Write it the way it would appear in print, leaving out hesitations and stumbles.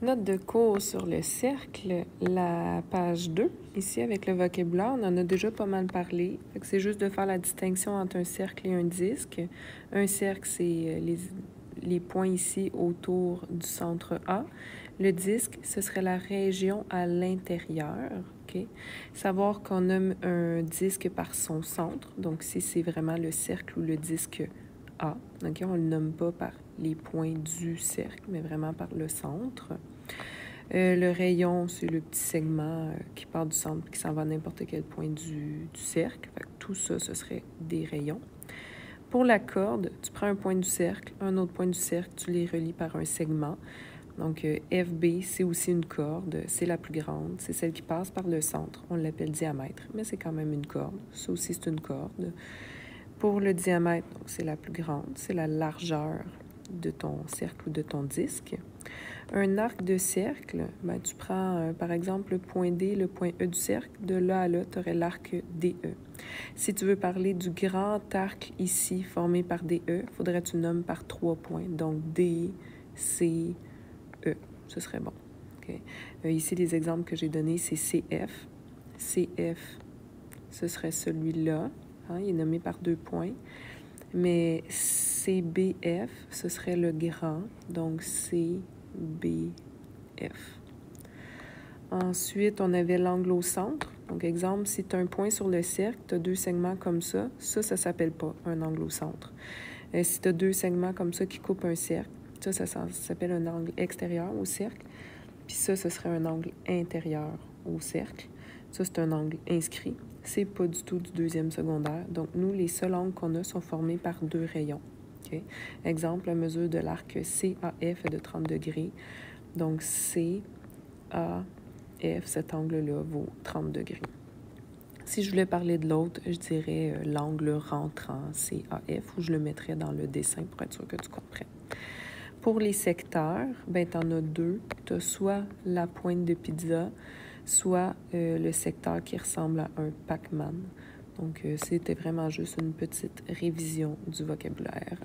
Note de cours sur le cercle, la page 2, ici avec le vocabulaire, on en a déjà pas mal parlé. C'est juste de faire la distinction entre un cercle et un disque. Un cercle, c'est les points ici autour du centre A. Le disque, ce serait la région à l'intérieur. Okay? Savoir qu'on nomme un disque par son centre, donc si c'est vraiment le cercle ou le disque A. Okay? On ne le nomme pas par les points du cercle, mais vraiment par le centre. Le rayon, c'est le petit segment qui part du centre, qui s'en va à n'importe quel point du cercle. Fait que tout ça, ce serait des rayons. Pour la corde, tu prends un point du cercle, un autre point du cercle, tu les relis par un segment. Donc, FB, c'est aussi une corde, c'est la plus grande, c'est celle qui passe par le centre. On l'appelle diamètre, mais c'est quand même une corde. Ça aussi, c'est une corde. Pour le diamètre, c'est la plus grande, c'est la largeur de ton cercle ou de ton disque. Un arc de cercle, ben, tu prends par exemple le point D, le point E du cercle. De là à là, tu aurais l'arc DE. Si tu veux parler du grand arc ici formé par DE, il faudrait que tu nommes par 3 points. Donc D, C, E. Ce serait bon. Okay. Ici, les exemples que j'ai donnés, c'est CF. CF, ce serait celui-là. Hein, il est nommé par 2 points. Mais CBF, ce serait le grand. Donc CBF. Ensuite, on avait l'angle au centre. Donc, exemple, si tu as un point sur le cercle, tu as 2 segments comme ça ne s'appelle pas un angle au centre. Si tu as 2 segments comme ça qui coupent un cercle, ça s'appelle un angle extérieur au cercle. Puis ça, ce serait un angle intérieur au cercle. Ça, c'est un angle inscrit. C'est pas du tout du deuxième secondaire. Donc, nous, les seuls angles qu'on a sont formés par 2 rayons. Okay? Exemple, la mesure de l'arc CAF est de 30 degrés. Donc, CAF, cet angle-là, vaut 30 degrés. Si je voulais parler de l'autre, je dirais l'angle rentrant, CAF, ou je le mettrais dans le dessin pour être sûr que tu comprennes. Pour les secteurs, ben, tu en as 2. Tu as soit la pointe de pizza, soit le secteur qui ressemble à un Pac-Man. Donc, c'était vraiment juste une petite révision du vocabulaire.